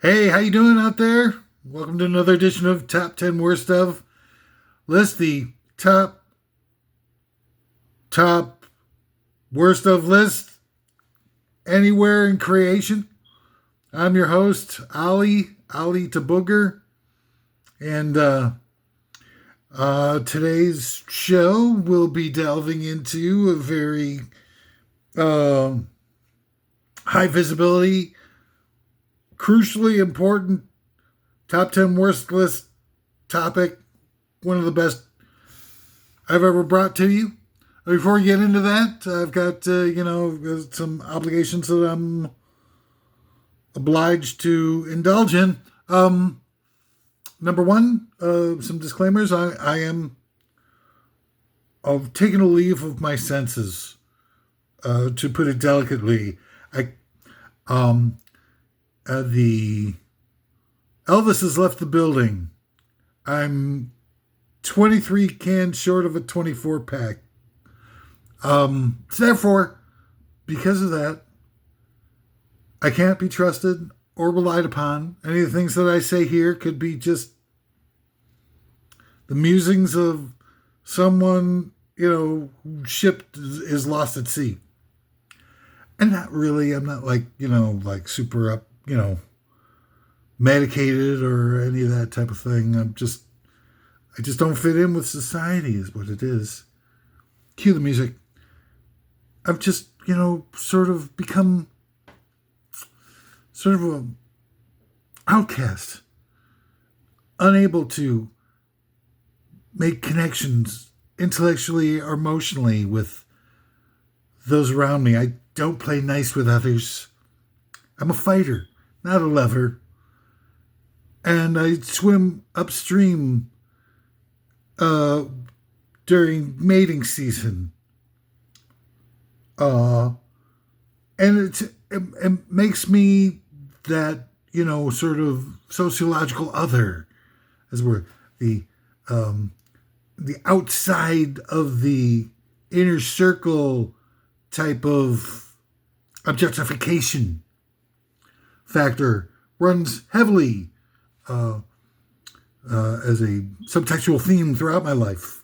Hey, how you doing out there? Welcome to another edition of Top 10 Worst Of. List the top worst of list anywhere in creation. I'm your host, Ali to Booger. And today's show will be delving into a very high visibility, crucially important top 10 worst list topic, one of the best I've ever brought to you. Before we get into that, I've got, some obligations that I'm obliged to indulge in. Number one, some disclaimers. I am taking a leave of my senses, to put it delicately. The Elvis has left the building. I'm 23 cans short of a 24 pack. So therefore, because of that, I can't be trusted or relied upon. Any of the things that I say here could be just the musings of someone, who shipped is lost at sea. And not really, I'm not like super up, medicated or any of that type of thing. I just don't fit in with society is what it is. Cue the music. I've just, sort of become sort of a outcast, unable to make connections intellectually or emotionally with those around me. I don't play nice with others. I'm a fighter, not a lover. And I swim upstream during mating season. And it makes me that, sort of sociological other, as we're the outside of the inner circle type of objectification factor runs heavily as a subtextual theme throughout my life.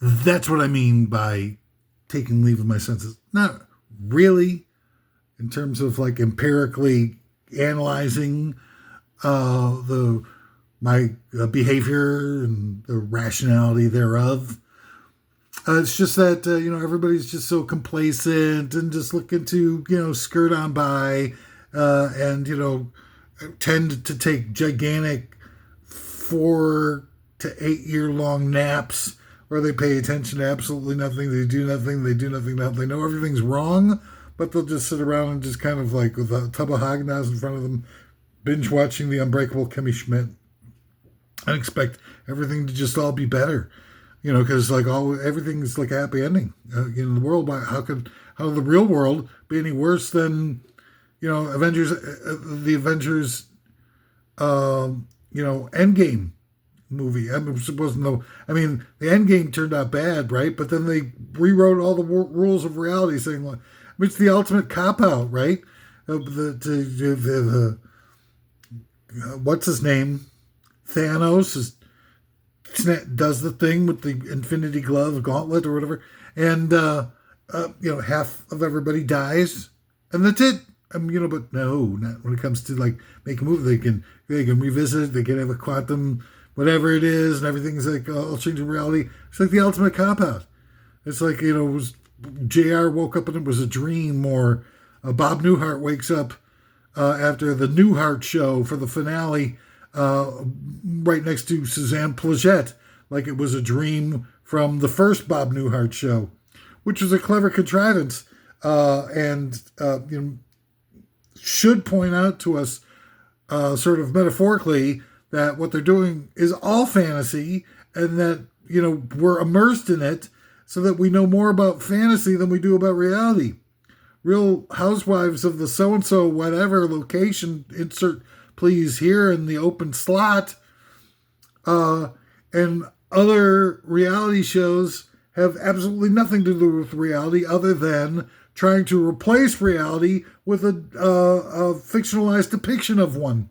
That's what I mean by taking leave of my senses. Not really in terms of like empirically analyzing my behavior and the rationality thereof. It's just that, everybody's just so complacent and just looking to, skirt on by and, tend to take gigantic 4 to 8 year long naps where they pay attention to absolutely nothing. They do nothing. They know everything's wrong, but they'll just sit around and just kind of like with a tub of Haagen-Dazs in front of them, binge watching The Unbreakable Kimmy Schmidt and expect everything to just all be better. Because like everything's like a happy ending in the world. How the real world be any worse than Avengers, the Avengers, Endgame movie? I'm supposed to know. I mean, the Endgame turned out bad, right? But then they rewrote all the rules of reality, saying, well, it's the ultimate cop out, right? What's his name? Thanos does the thing with the Infinity Glove, Gauntlet, or whatever, and half of everybody dies, and that's it. But no, not when it comes to like make a movie. They can revisit it. They can have a quantum, whatever it is, and everything's like all changing reality. It's like the ultimate cop out. It's like it was JR woke up and it was a dream, or Bob Newhart wakes up after the Newhart show for the finale. Right next to Suzanne Plagette, like it was a dream from the first Bob Newhart show, which was a clever contrivance, and should point out to us, sort of metaphorically, that what they're doing is all fantasy, and that we're immersed in it, so that we know more about fantasy than we do about reality. Real Housewives of the so and so whatever location, insert please here in the open slot, and other reality shows have absolutely nothing to do with reality other than trying to replace reality with a fictionalized depiction of one.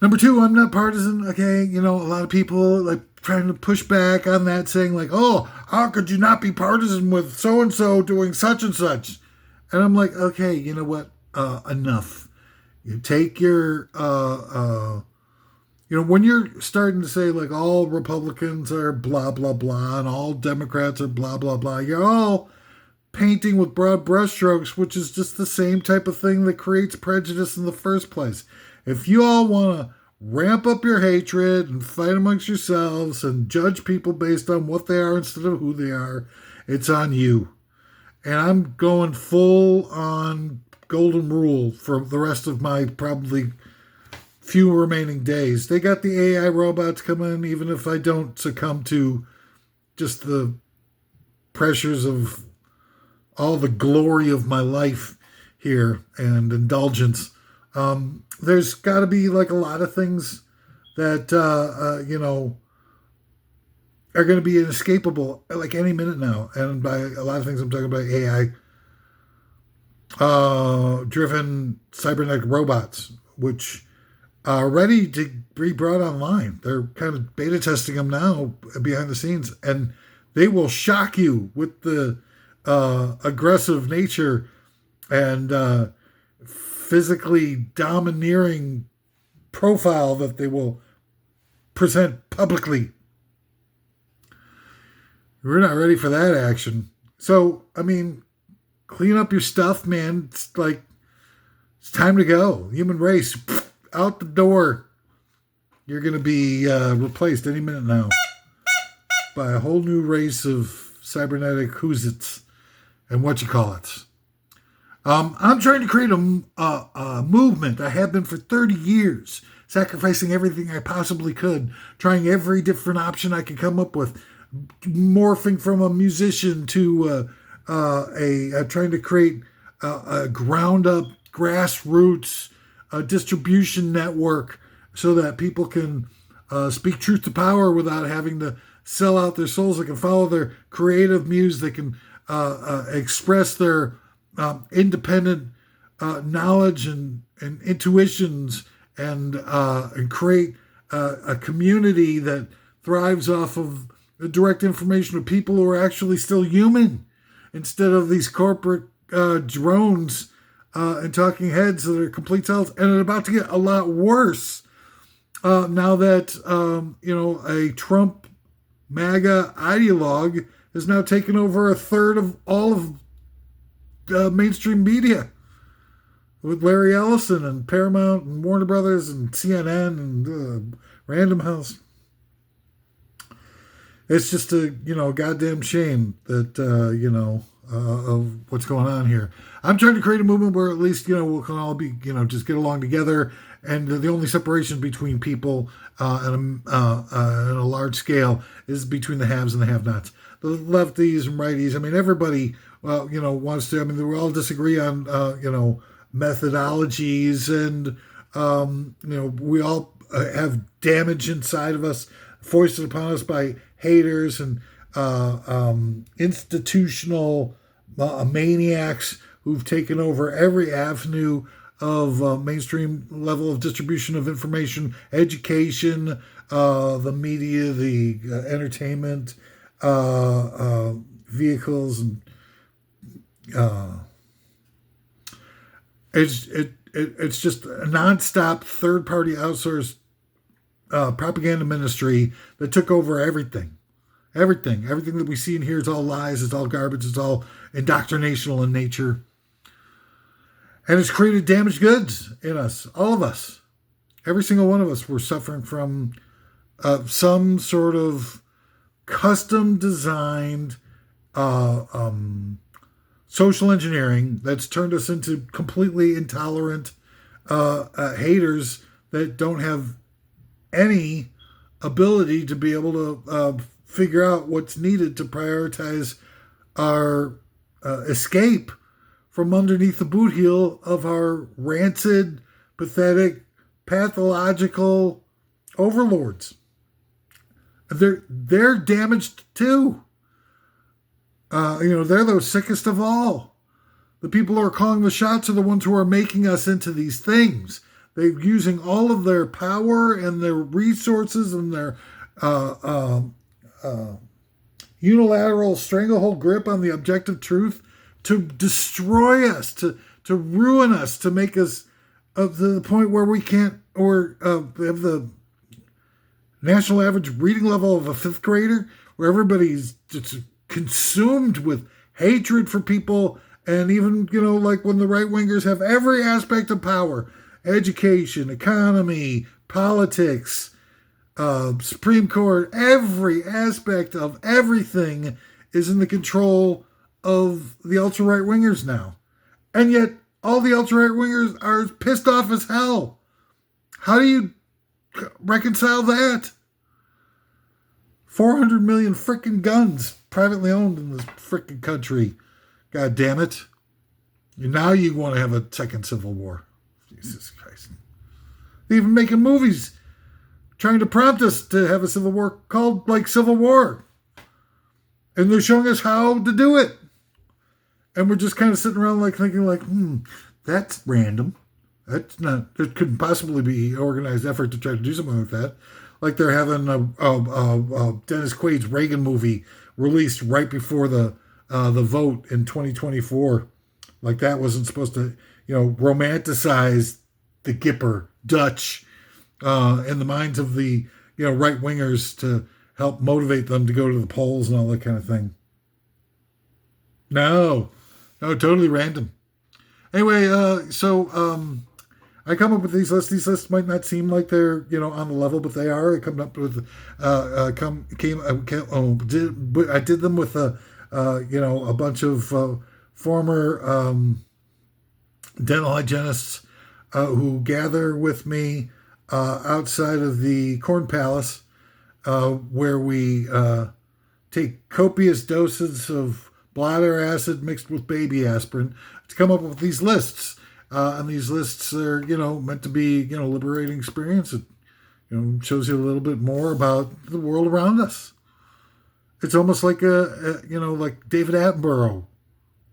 Number two, I'm not partisan. Okay, a lot of people like trying to push back on that, saying like, "Oh, how could you not be partisan with so and so doing such and such?" And I'm like, okay, you know what? Enough. You take your, when you're starting to say like all Republicans are blah blah blah and all Democrats are blah blah blah, you're all painting with broad brushstrokes, which is just the same type of thing that creates prejudice in the first place. If you all want to ramp up your hatred and fight amongst yourselves and judge people based on what they are instead of who they are, it's on you. And I'm going full on golden rule for the rest of my probably few remaining days. They got the AI robots coming, even if I don't succumb to just the pressures of all the glory of my life here and indulgence. There's got to be like a lot of things that, are going to be inescapable like any minute now. And by a lot of things, I'm talking about AI driven cybernetic robots, which are ready to be brought online. They're kind of beta testing them now behind the scenes, and they will shock you with the aggressive nature and physically domineering profile that they will present publicly. We're not ready for that action. So, clean up your stuff, man. It's time to go. Human race, out the door. You're going to be replaced any minute now by a whole new race of cybernetic who's-its and what-you-call-its. I'm trying to create a movement. I have been for 30 years, sacrificing everything I possibly could, trying every different option I could come up with, morphing from a musician to trying to create a ground-up, grassroots distribution network so that people can speak truth to power without having to sell out their souls. They can follow their creative muse. They can express their independent knowledge and intuitions and create a community that thrives off of the direct information of people who are actually still human instead of these corporate drones and talking heads that are complete selves. And it's about to get a lot worse now that, a Trump MAGA ideologue has now taken over a third of all of mainstream media with Larry Ellison and Paramount and Warner Brothers and CNN and Random House. It's just a, goddamn shame that, of what's going on here. I'm trying to create a movement where at least, we can all be, just get along together. And the only separation between people on a large scale is between the haves and the have-nots. The lefties and righties, everybody, wants to, we all disagree on, methodologies and, we all have damage inside of us foisted upon us by haters and institutional maniacs who've taken over every avenue of mainstream level of distribution of information, education, the media, the entertainment vehicles, and it's just a nonstop third-party outsourced propaganda ministry that took over everything. Everything that we see and hear is all lies, it's all garbage, it's all indoctrinational in nature. And it's created damaged goods in us, all of us. Every single one of us were suffering from some sort of custom designed social engineering that's turned us into completely intolerant haters that don't have any ability to be able to figure out what's needed to prioritize our escape from underneath the boot heel of our rancid, pathetic, pathological overlords. They're damaged too. They're the sickest of all. The people who are calling the shots are the ones who are making us into these things. They're using all of their power and their resources and their unilateral stranglehold grip on the objective truth to destroy us, to ruin us, to make us to the point where we can't, or have the national average reading level of a fifth grader, where everybody's just consumed with hatred for people. And even, like when the right-wingers have every aspect of power, education, economy, politics, Supreme Court, every aspect of everything is in the control of the ultra-right-wingers now. And yet, all the ultra-right-wingers are pissed off as hell. How do you reconcile that? 400 million frickin' guns privately owned in this frickin' country. God damn it. Now you want to have a second civil war. Jesus Christ. They're even making movies trying to prompt us to have a civil war called like Civil War. And they're showing us how to do it. And we're just kind of sitting around like thinking like, that's random. That's not, it couldn't possibly be organized effort to try to do something like that. Like they're having Dennis Quaid's Reagan movie released right before the vote in 2024. Like that wasn't supposed to, romanticize the Gipper Dutch in the minds of the, right-wingers to help motivate them to go to the polls and all that kind of thing. No, totally random. Anyway, I come up with these lists. These lists might not seem like they're, on the level, but they are. I come up with, I did them with a bunch of former dental hygienists who gather with me outside of the Corn Palace, where we take copious doses of bladder acid mixed with baby aspirin to come up with these lists. And these lists are, meant to be, liberating experience. It, shows you a little bit more about the world around us. It's almost like like David Attenborough.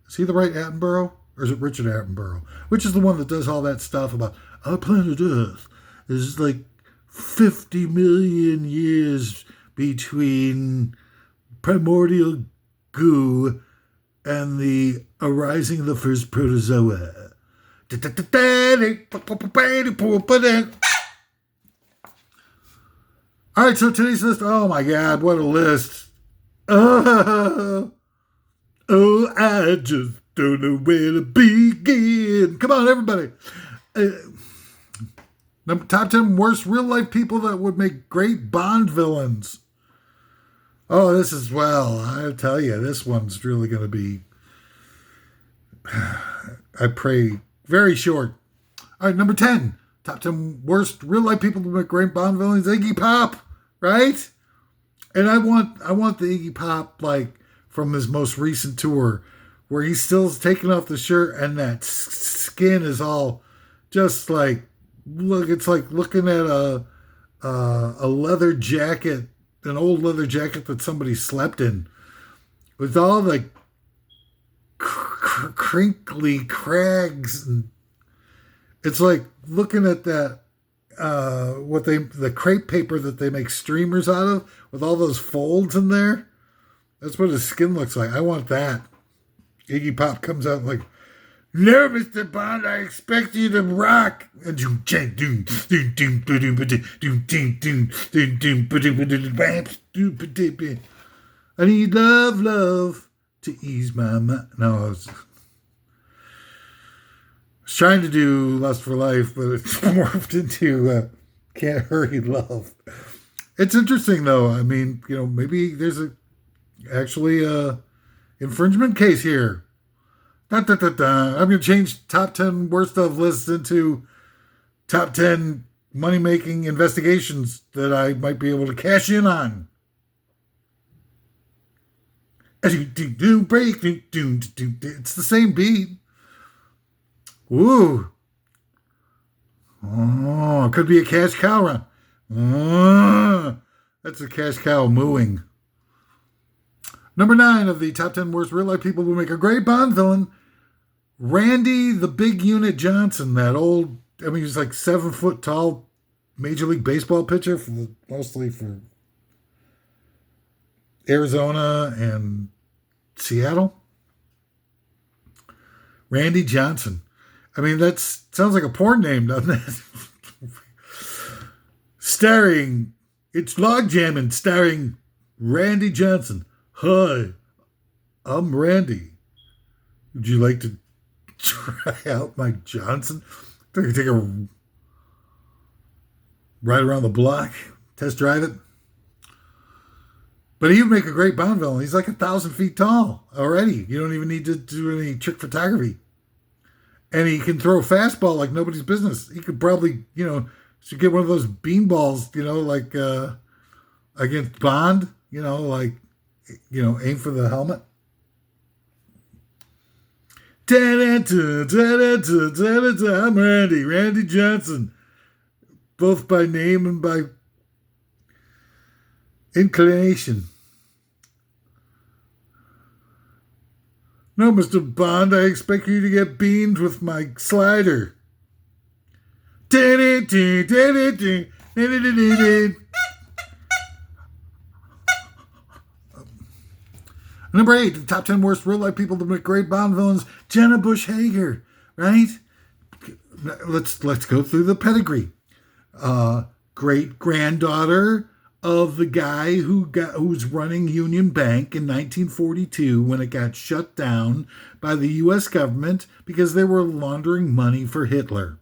Is he the right Attenborough? Or is it Richard Attenborough? Which is the one that does all that stuff about our planet Earth is like 50 million years between primordial goo and the arising of the first protozoa. All right, so today's list. Oh my God, what a list! Oh, I just don't know where to begin. Come on, everybody. Top 10 worst real life people that would make great Bond villains. Oh, this is, I tell you, this one's really going to be, I pray, very short. All right, number 10. Top 10 worst real life people to make great Bond villains. Iggy Pop, right? And I want the Iggy Pop, like, from his most recent tour, where he's still taking off the shirt and that skin is all just like, look, it's like looking at a leather jacket, an old leather jacket that somebody slept in, with all the crinkly crags. And it's like looking at that, the crepe paper that they make streamers out of, with all those folds in there. That's what his skin looks like. I want that. Iggy Pop comes out like, "No, Mr. Bond, I expect you to rock." I need love to ease my mind. No, I was trying to do Lust for Life, but it's morphed into Can't Hurry Love. It's interesting, though. I mean, maybe there's actually a infringement case here. I'm going to change top 10 worst of lists into top 10 money-making investigations that I might be able to cash in on. It's the same beat. Ooh. Oh, it could be a cash cow run. Oh, that's a cash cow mooing. Number 9 of the top 10 worst real-life people who make a great Bond villain, Randy the Big Unit Johnson, that old, I mean, he's like 7 foot tall Major League Baseball pitcher, mostly for Arizona and Seattle. Randy Johnson. I mean, that sounds like a porn name, doesn't it? Starring, it's Log Jammin', starring Randy Johnson. Hi, I'm Randy. Would you like to try out my Johnson? Take a ride around the block, test drive it. But he would make a great Bond villain. He's like 1,000 feet tall already. You don't even need to do any trick photography. And he can throw a fastball like nobody's business. He could probably, should get one of those beanballs, like against Bond, aim for the helmet. I'm Randy Johnson. Both by name and by inclination. No, Mr. Bond, I expect you to get beamed with my slider. Number 8, the top 10 worst real-life people to make great Bond villains. Jenna Bush Hager, right? Let's go through the pedigree. Great-granddaughter of the guy who was running Union Bank in 1942 when it got shut down by the U.S. government because they were laundering money for Hitler.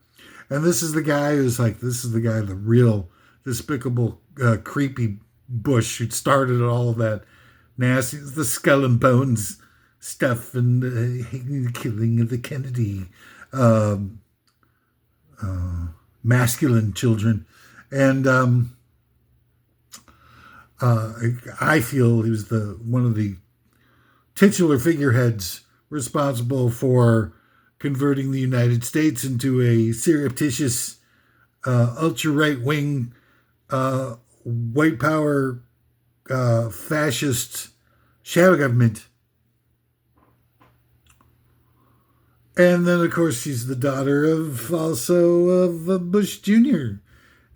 And this is the guy the real despicable, creepy Bush who started all of that nasty, the skull and bones stuff and the killing of the Kennedy masculine children. And I feel he was one of the titular figureheads responsible for converting the United States into a surreptitious, ultra-right-wing, white power, fascist shadow government. And then, of course, she's the daughter of Bush Jr.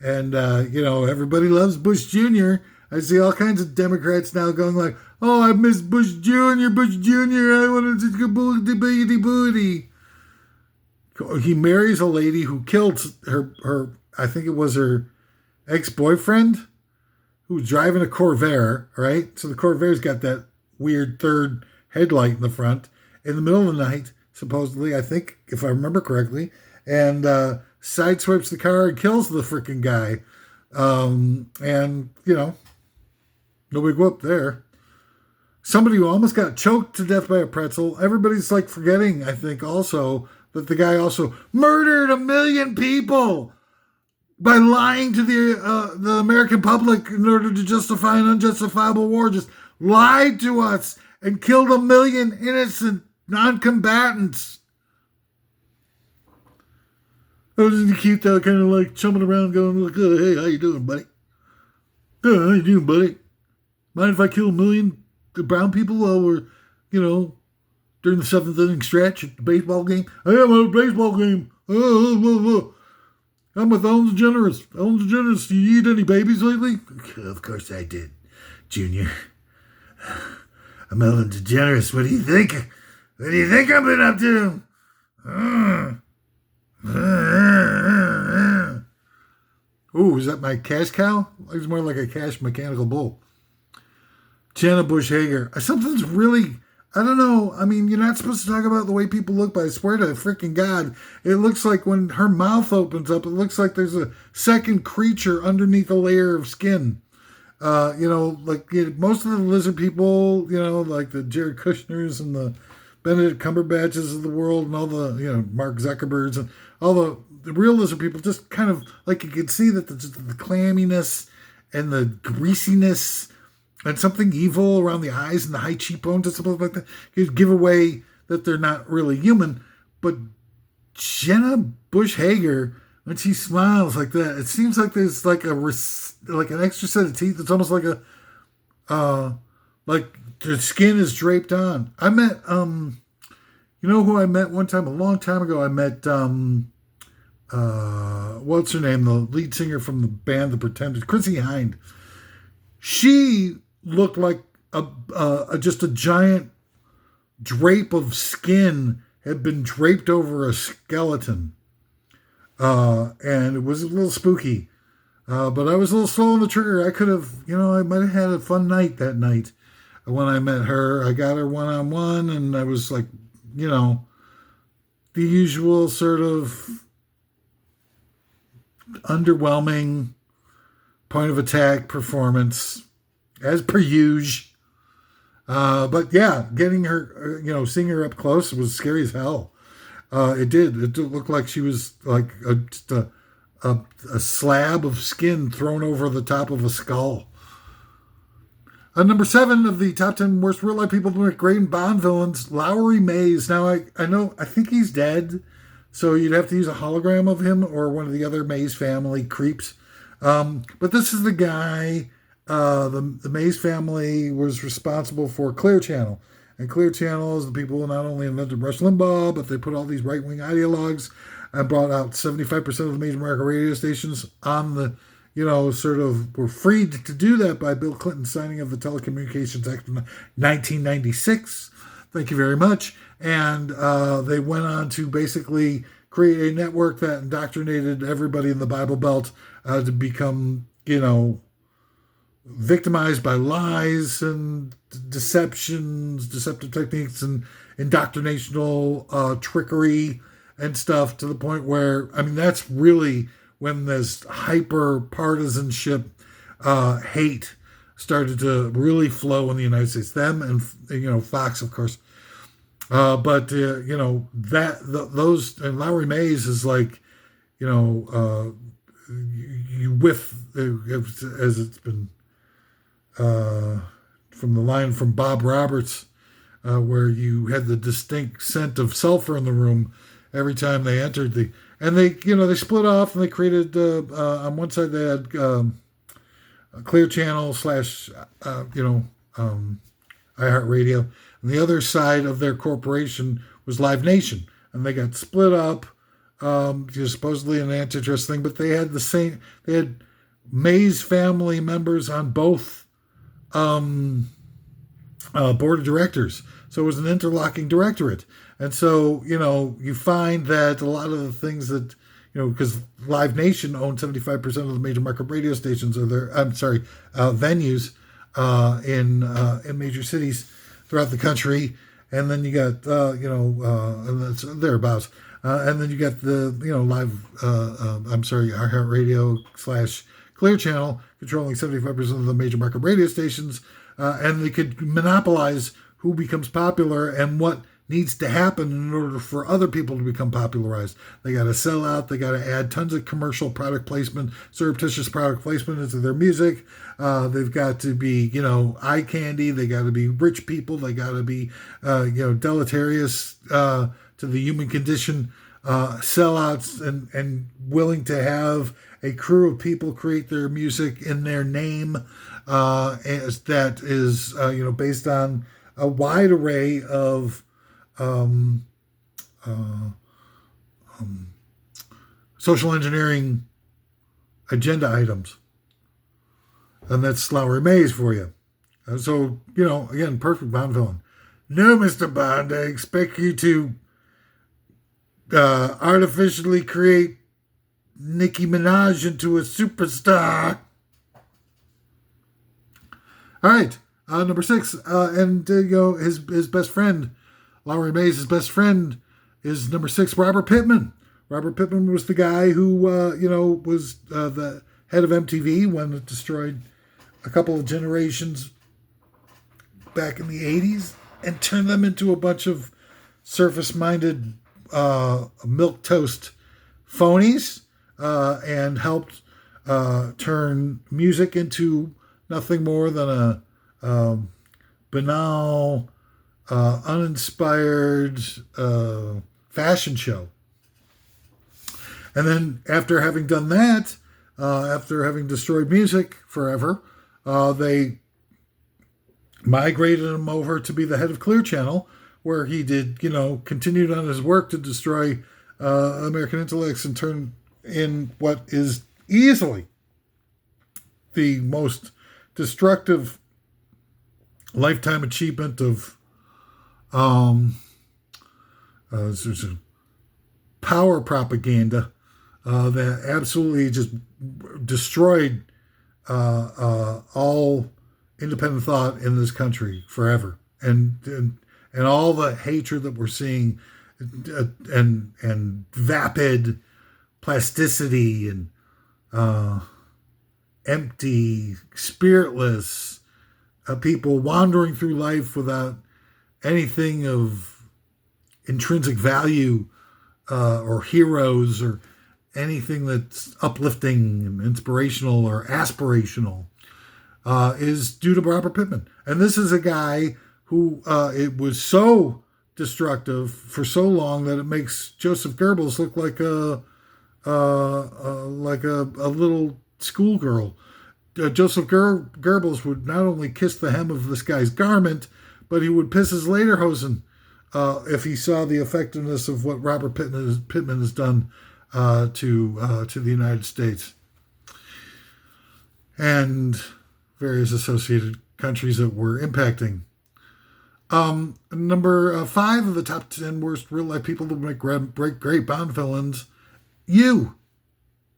And, everybody loves Bush Jr. I see all kinds of Democrats now going like, oh, I miss Bush Jr., I wanted to go booty. He marries a lady who killed her, I think it was her ex-boyfriend, who was driving a Corvair, right? So the Corvair's got that weird third headlight in the front in the middle of the night, supposedly, I think, if I remember correctly, and sideswipes the car and kills the freaking guy. No big whoop there. Somebody who almost got choked to death by a pretzel. Everybody's like forgetting, I think, also that the guy also murdered 1 million people by lying to the American public in order to justify an unjustifiable war. Just lied to us and killed 1 million innocent non-combatants. That was cute though, kind of like jumping around going, look, hey, how you doing, buddy? Hey, how you doing, buddy? Mind if I kill 1 million brown people while we're, during the 7th inning stretch at the baseball game? I am at a baseball game. I'm with Ellen DeGeneres. Ellen DeGeneres, do you eat any babies lately? Of course I did, Junior. I'm Ellen DeGeneres. What do you think? What do you think I've been up to? Ooh, is that my cash cow? It's more like a cash mechanical bull. Jenna Bush Hager. Something's really, I don't know. I mean, you're not supposed to talk about the way people look, but I swear to freaking God, it looks like when her mouth opens up, it looks like there's a second creature underneath a layer of skin. Most of the lizard people, like the Jared Kushners and the Benedict Cumberbatches of the world and all the, Mark Zuckerbergs and all the real lizard people, just kind of like you can see that the clamminess and the greasiness and something evil around the eyes and the high cheekbones and something like that could give away that they're not really human. But Jenna Bush Hager, when she smiles like that, it seems like there's like an extra set of teeth. It's almost like like the skin is draped on. I met You know who I met one time, a long time ago? I met, what's her name? The lead singer from the band The Pretenders, Chrissy Hind. She looked like just a giant drape of skin had been draped over a skeleton. And it was a little spooky. But I was a little slow on the trigger. I could have, I might have had a fun night that night when I met her. I got her one-on-one, and I was like, the usual sort of underwhelming point of attack performance, as per usual. But yeah, getting her, seeing her up close was scary as hell. It did. It looked like she was like just a slab of skin thrown over the top of a skull. Number 7 of the top 10 worst real life people to make great Bond villains, Lowry Mays. Now, I think he's dead, so you'd have to use a hologram of him or one of the other Mays family creeps. But this is the guy, the Mays family was responsible for Clear Channel. And Clear Channel is the people who not only invented Rush Limbaugh, but they put all these right-wing ideologues and brought out 75% of the major market radio stations on the, sort of were freed to do that by Bill Clinton's signing of the Telecommunications Act of 1996. Thank you very much. And they went on to basically create a network that indoctrinated everybody in the Bible Belt to become, victimized by lies and deceptive techniques and indoctrinational trickery and stuff, to the point where, that's really when this hyper partisanship, hate started to really flow in the United States. Them and, Fox, of course. Those, and Lowry Mays is like, you whiff, as it's been, from the line from Bob Roberts, where you had the distinct scent of sulfur in the room every time they entered and they split off, and they created, on one side they had, a Clear Channel / iHeartRadio, and the other side of their corporation was Live Nation, and they got split up, supposedly an antitrust thing, but they had they had Mays family members on both board of directors. So it was an interlocking directorate. And so, you find that a lot of the things that, because Live Nation owned 75% of the major market radio stations, venues in major cities throughout the country. And then you got, and that's thereabouts. And then you got the, iHeartRadio / Clear Channel controlling 75% of the major market radio stations. And they could monopolize who becomes popular and what needs to happen in order for other people to become popularized. They got to sell out. They got to add tons of commercial product placement, surreptitious product placement into their music. They've got to be, eye candy. They got to be rich people. They got to be, deleterious to the human condition, sellouts, and willing to have a crew of people create their music in their name, that is, based on a wide array of social engineering agenda items. And that's Lowry Mays for you. So, again, perfect Bond villain. No, Mr. Bond, I expect you to artificially create Nicki Minaj into a superstar. All right. Number 6, his best friend, Lowry Mays' best friend, is number 6, Robert Pittman. Robert Pittman was the guy who, was the head of MTV when it destroyed a couple of generations back in the 80s and turned them into a bunch of surface-minded milquetoast phonies, and helped turn music into nothing more than a banal, uninspired fashion show. And then after having done that, after having destroyed music forever, they migrated him over to be the head of Clear Channel, where he did, continued on his work to destroy American intellects and turn in what is easily the most destructive lifetime achievement of power propaganda that absolutely just destroyed all independent thought in this country forever, and all the hatred that we're seeing, and vapid plasticity and empty, spiritless people wandering through life without anything of intrinsic value or heroes or anything that's uplifting and inspirational or aspirational is due to Robert Pittman. And this is a guy who it was so destructive for so long that it makes Joseph Goebbels look like a little schoolgirl. Joseph Goebbels would not only kiss the hem of this guy's garment, but he would piss his lederhosen if he saw the effectiveness of what Robert Pittman has done to the United States and various associated countries that were impacting. Number 5 of the top 10 worst real-life people to make great Bond villains, you.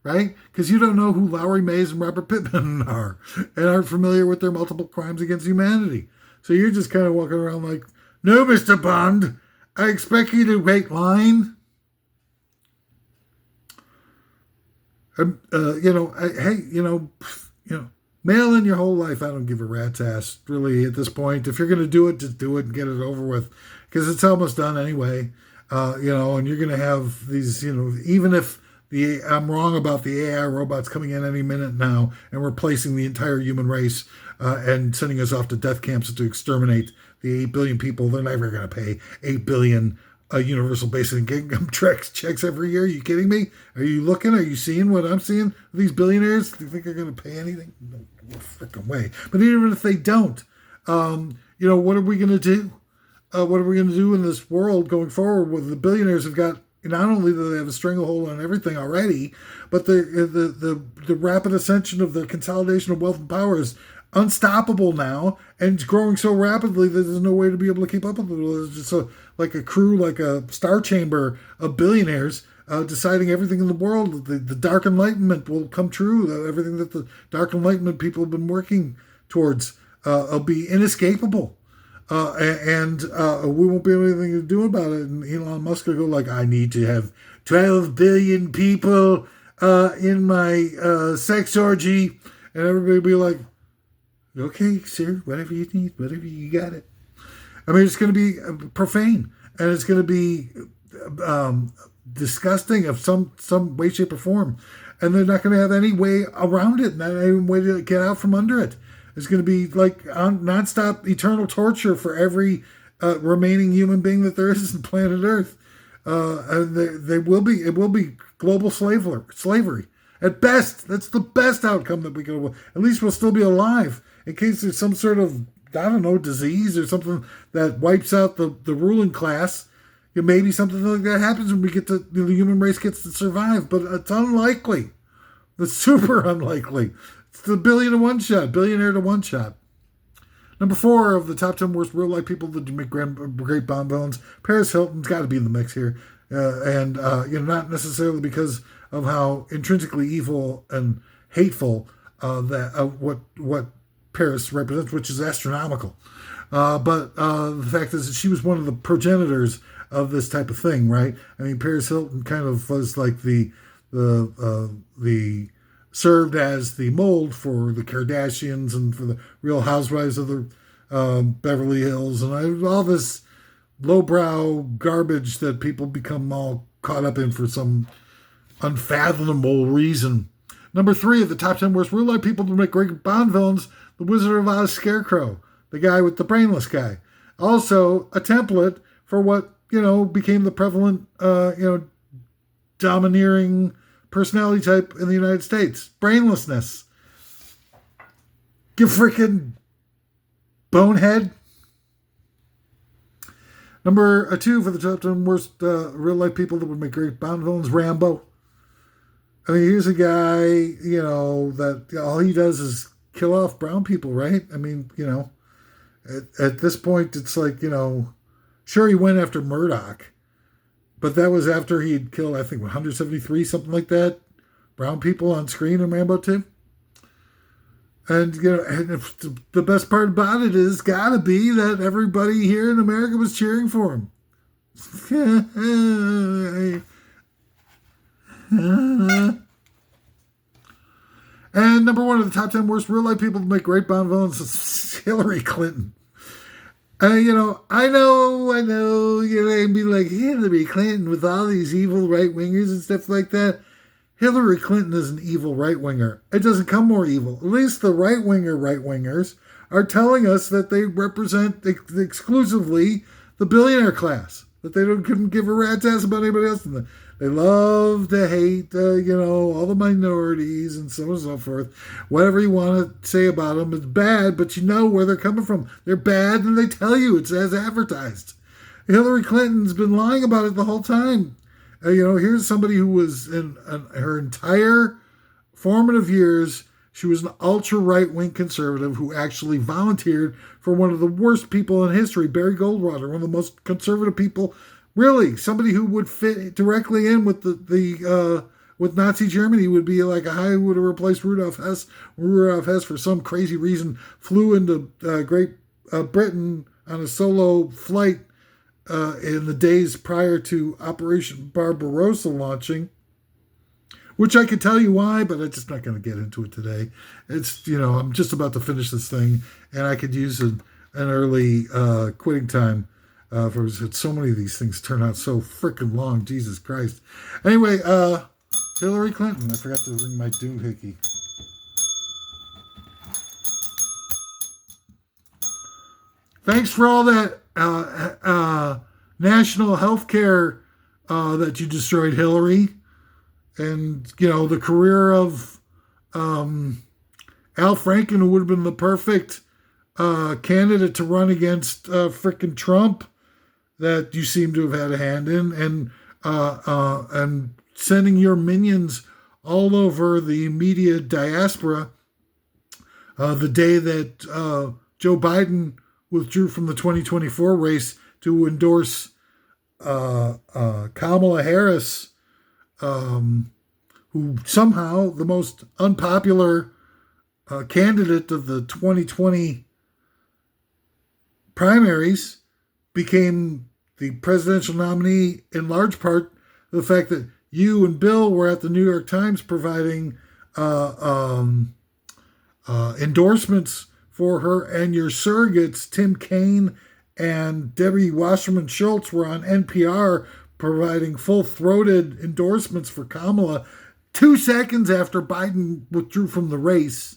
Right? Because you don't know who Lowry Mays and Robert Pittman are and aren't familiar with their multiple crimes against humanity. So you're just kind of walking around like, no, Mr. Bond, I expect you to wait line. Mail in your whole life. I don't give a rat's ass, really, at this point. If you're going to do it, just do it and get it over with. Because it's almost done anyway. And you're going to have these, even if I'm wrong about the AI robots coming in any minute now and replacing the entire human race and sending us off to death camps to exterminate the 8 billion people. They're never going to pay 8 billion universal basic income checks every year. Are you kidding me? Are you looking? Are you seeing what I'm seeing? These billionaires, do you think they're going to pay anything? No freaking way. But even if they don't, what are we going to do? What are we going to do in this world going forward where the billionaires have got, not only do they have a stranglehold on everything already, but the rapid ascension of the consolidation of wealth and power is unstoppable now, and it's growing so rapidly that there's no way to be able to keep up with it. It's just like a star chamber of billionaires deciding everything in the world. The Dark Enlightenment will come true. Everything that the Dark Enlightenment people have been working towards will be inescapable. And we won't be able to do anything to do about it. And Elon Musk will go like, I need to have 12 billion people in my sex orgy. And everybody will be like, okay, sir, whatever you need, whatever you got it. I mean, it's going to be profane. And it's going to be disgusting of some way, shape, or form. And they're not going to have any way around it, not any way to get out from under it. It's going to be like nonstop eternal torture for every remaining human being that there is on planet Earth. And it will be global slavery. At best, that's the best outcome that we can. At least we'll still be alive in case there's some sort of, disease or something that wipes out the ruling class. Maybe something like that happens when we get to, the human race gets to survive, but it's unlikely. It's super unlikely. It's the billionaire to one shot. Number 4 of the top 10 worst real life people that make great Bond villains, Paris Hilton's got to be in the mix here, and not necessarily because of how intrinsically evil and hateful what Paris represents, which is astronomical, but the fact is that she was one of the progenitors of this type of thing, right? I mean, Paris Hilton kind of was like the served as the mold for the Kardashians and for the Real Housewives of the Beverly Hills and all this lowbrow garbage that people become all caught up in for some unfathomable reason. Number 3 of the top 10 worst real life people to make great Bond villains, the Wizard of Oz Scarecrow, the guy with the brainless guy. Also a template for what, became the prevalent, domineering personality type in the United States. Brainlessness. You freaking bonehead. Number 2 for the top 10 worst real life people that would make great Bond villains, Rambo. I mean, here's a guy, that all he does is kill off brown people, right? I mean, at this point, it's like, sure, he went after Murdoch, but that was after he'd killed, I think, 173, something like that, brown people on screen in Rambo 2. And, and if the best part about it is gotta be that everybody here in America was cheering for him. And number 1 of the top 10 worst real life people to make great Bond villains is Hillary Clinton. I know, and be like, Hillary Clinton with all these evil right-wingers and stuff like that. Hillary Clinton is an evil right-winger. It doesn't come more evil. At least the right-wingers are telling us that they represent exclusively the billionaire class, that they couldn't give a rat's ass about anybody else. They love to hate, all the minorities and so on and so forth. Whatever you want to say about them is bad, but you know where they're coming from. They're bad, and they tell you it's as advertised. Hillary Clinton's been lying about it the whole time. Here's somebody who was in her entire formative years, she was an ultra right-wing conservative who actually volunteered for one of the worst people in history, Barry Goldwater, one of the most conservative people. Really, somebody who would fit directly in with with Nazi Germany, would be like a guy who would have replaced Rudolf Hess. Rudolf Hess, for some crazy reason, flew into Great Britain on a solo flight in the days prior to Operation Barbarossa launching, which I could tell you why, but I'm just not going to get into it today. It's, I'm just about to finish this thing, and I could use an early quitting time. For so many of these things turn out so freaking long. Jesus Christ. Anyway, Hillary Clinton. I forgot to ring my doohickey. Thanks for all that national health care that you destroyed, Hillary. And, the career of Al Franken, who would have been the perfect candidate to run against frickin' Trump, that you seem to have had a hand in, and sending your minions all over the media diaspora the day that Joe Biden withdrew from the 2024 race to endorse Kamala Harris, who somehow the most unpopular candidate of the 2020 primaries became the presidential nominee in large part the fact that you and Bill were at the New York Times providing endorsements for her, and your surrogates, Tim Kaine and Debbie Wasserman Schultz, were on NPR providing full-throated endorsements for Kamala 2 seconds after Biden withdrew from the race.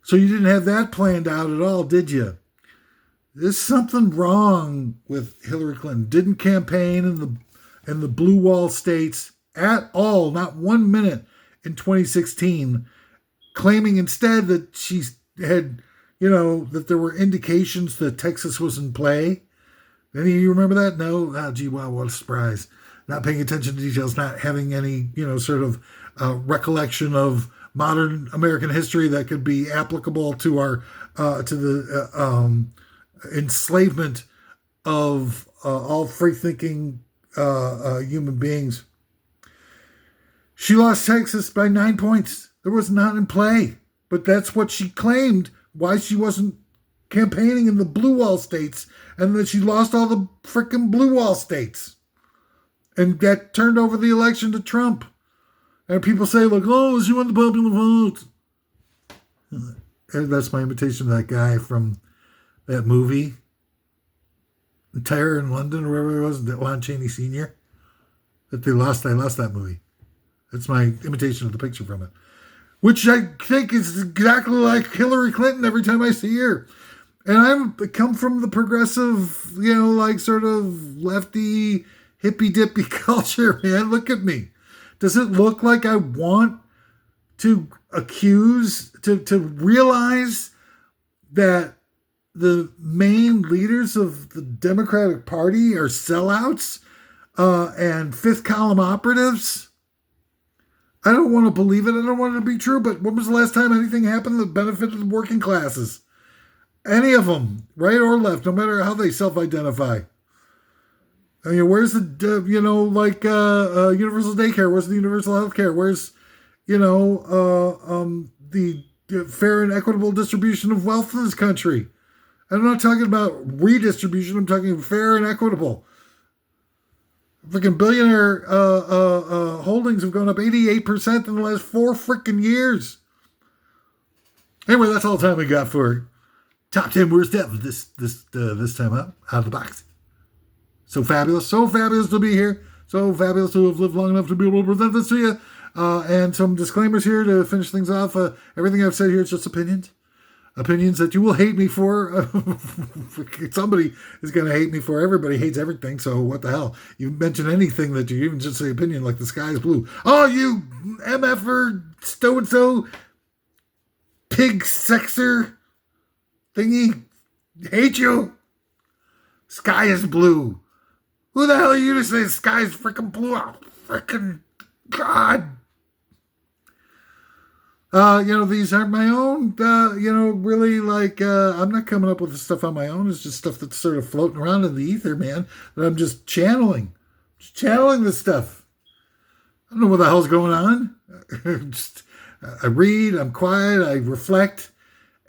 So you didn't have that planned out at all, did you? There's something wrong with Hillary Clinton. Didn't campaign in the blue wall states at all, not 1 minute in 2016, claiming instead that she had, that there were indications that Texas was in play. Any of you remember that? No? Oh, gee, wow, what a surprise. Not paying attention to details, not having any, sort of recollection of modern American history that could be applicable to our, to the enslavement of all free-thinking human beings. She lost Texas by 9 points. There was not in play, but that's what she claimed, why she wasn't campaigning in the blue wall states, and that she lost all the frickin' blue wall states. And that turned over the election to Trump. And people say, like, oh, she won the popular vote. And that's my invitation to that guy from that movie, Terror in London, or wherever it was, that Lon Chaney Sr., that they lost that movie. That's my imitation of the picture from it, which I think is exactly like Hillary Clinton every time I see her. And I come from the progressive, sort of lefty, hippy-dippy culture, man. Look at me. Does it look like I want to realize that the main leaders of the Democratic Party are sellouts and fifth column operatives. I don't want to believe it. I don't want it to be true. But when was the last time anything happened that benefited the working classes? Any of them, right or left, no matter how they self-identify. I mean, where's the, universal daycare? Where's the universal health care? Where's, the fair and equitable distribution of wealth in this country? I'm not talking about redistribution. I'm talking fair and equitable. Freaking billionaire holdings have gone up 88% in the last 4 freaking years. Anyway, that's all the time we got for top 10 worst ever this time out of the box. So fabulous to be here. So fabulous to have lived long enough to be able to present this to you. And some disclaimers here to finish things off. Everything I've said here is just opinions. Opinions that you will hate me for. Somebody is going to hate me for. Everybody hates everything, so what the hell? You mention anything that you even just say opinion, like the sky is blue. Oh, you MFer, so-and-so, pig sexer thingy. Hate you. Sky is blue. Who the hell are you to say the sky is freaking blue? Oh, freaking God. These aren't my own, really I'm not coming up with the stuff on my own. It's just stuff that's sort of floating around in the ether, man, that I'm just channeling. Just channeling this stuff. I don't know what the hell's going on. I read, I'm quiet, I reflect,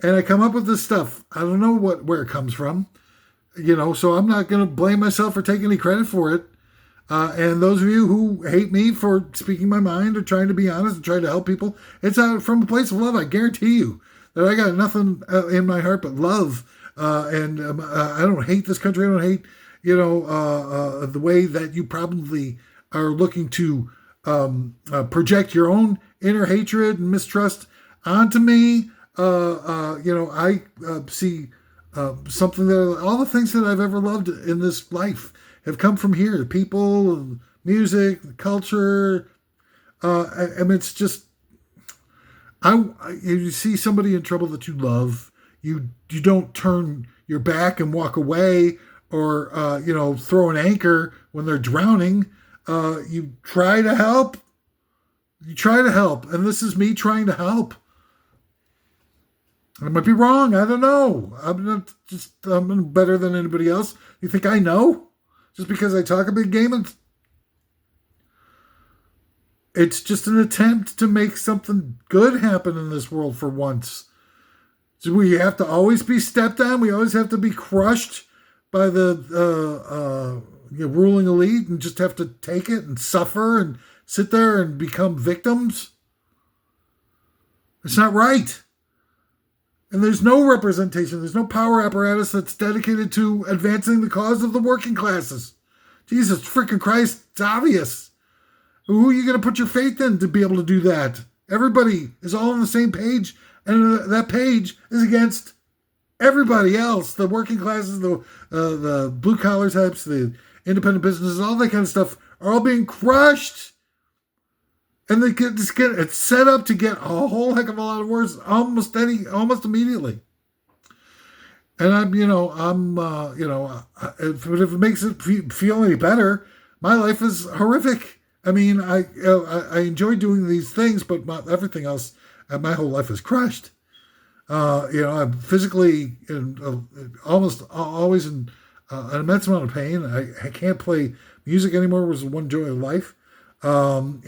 and I come up with this stuff. I don't know where it comes from, so I'm not going to blame myself or take any credit for it. And those of you who hate me for speaking my mind or trying to be honest and trying to help people, it's out from a place of love. I guarantee you that I got nothing in my heart but love. And I don't hate this country. I don't hate, the way that you probably are looking to project your own inner hatred and mistrust onto me. I see something that all the things that I've ever loved in this life have come from here. People, music, culture. It's just, you see somebody in trouble that you love, you don't turn your back and walk away or, throw an anchor when they're drowning. You try to help. And this is me trying to help. I might be wrong. I don't know. I'm better than anybody else. You think I know? Just because I talk a big game? It's just an attempt to make something good happen in this world for once. So we have to always be stepped on. We always have to be crushed by the ruling elite and just have to take it and suffer and sit there and become victims. It's not right. And there's no representation. There's no power apparatus that's dedicated to advancing the cause of the working classes. Jesus freaking Christ, it's obvious. Who are you going to put your faith in to be able to do that? Everybody is all on the same page, and that page is against everybody else. The working classes, the blue-collar types, the independent businesses, all that kind of stuff are all being crushed. And they it's set up to get a whole heck of a lot of worse almost immediately. And if it makes it feel any better, my life is horrific. I mean, I enjoy doing these things, but everything else, my whole life is crushed. I'm physically almost always in an immense amount of pain. I can't play music anymore, which was one joy of life. Although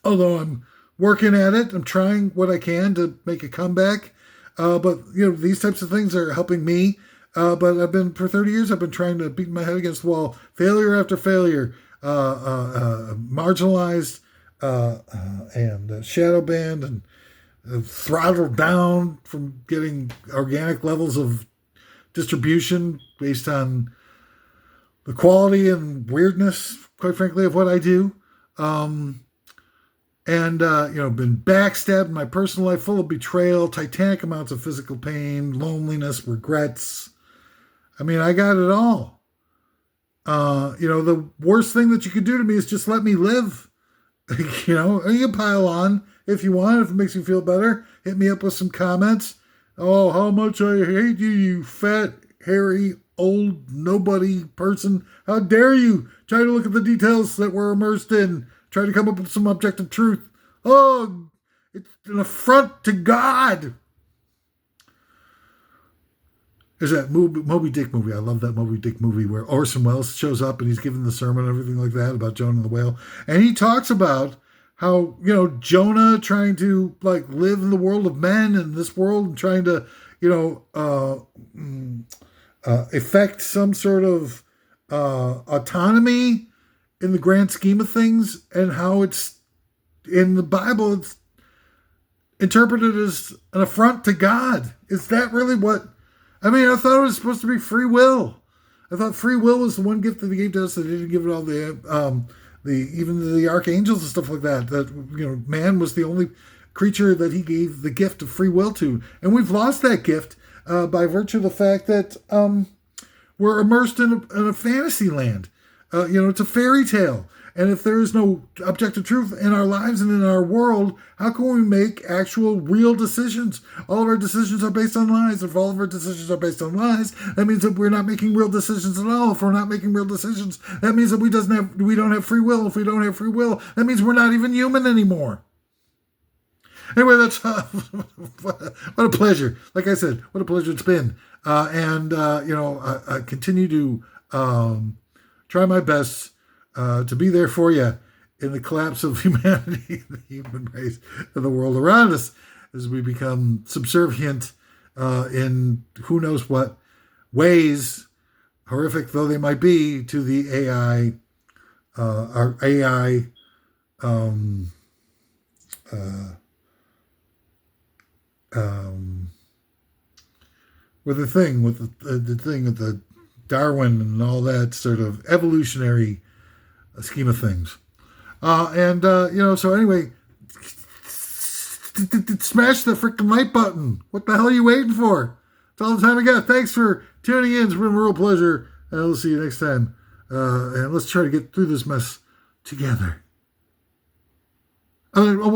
I'm working at it, I'm trying what I can to make a comeback. But these types of things are helping me. But for 30 years, I've been trying to beat my head against the wall, failure after failure, marginalized, and shadow banned and throttled down from getting organic levels of distribution based on the quality and weirdness, quite frankly, of what I do. Been backstabbed in my personal life, full of betrayal, titanic amounts of physical pain, loneliness, regrets. I mean, I got it all. The worst thing that you could do to me is just let me live. You can pile on if you want, if it makes you feel better. Hit me up with some comments. Oh, how much I hate you, you fat, hairy, old, nobody person. How dare you try to look at the details that we're immersed in, try to come up with some objective truth. Oh, it's an affront to God. There's that Moby Dick movie. I love that Moby Dick movie where Orson Welles shows up and he's giving the sermon and everything like that about Jonah and the whale. And he talks about how, Jonah trying to like live in the world of men and this world and trying to, effect some sort of autonomy in the grand scheme of things, and how it's in the Bible, it's interpreted as an affront to God. Is that really what? I mean, I thought it was supposed to be free will. I thought free will was the one gift that he gave to us. That he didn't give it all even the archangels and stuff like that. That man was the only creature that he gave the gift of free will to, and we've lost that gift by virtue of the fact that we're immersed in a fantasy land. It's a fairy tale. And if there is no objective truth in our lives and in our world, how can we make actual real decisions? All of our decisions are based on lies. If all of our decisions are based on lies, that means that we're not making real decisions at all. If we're not making real decisions, that means that we don't have free will. If we don't have free will, that means we're not even human anymore. Anyway, that's what a pleasure. Like I said, what a pleasure it's been. I continue to try my best to be there for you in the collapse of humanity, the human race, and the world around us as we become subservient in who knows what ways, horrific though they might be, to the AI, our AI with the thing with the Darwin and all that sort of evolutionary scheme of things. So anyway, smash the freaking like button. What the hell are you waiting for? That's all the time I got. Thanks for tuning in. It's been a real pleasure. And we'll see you next time. And let's try to get through this mess together. No.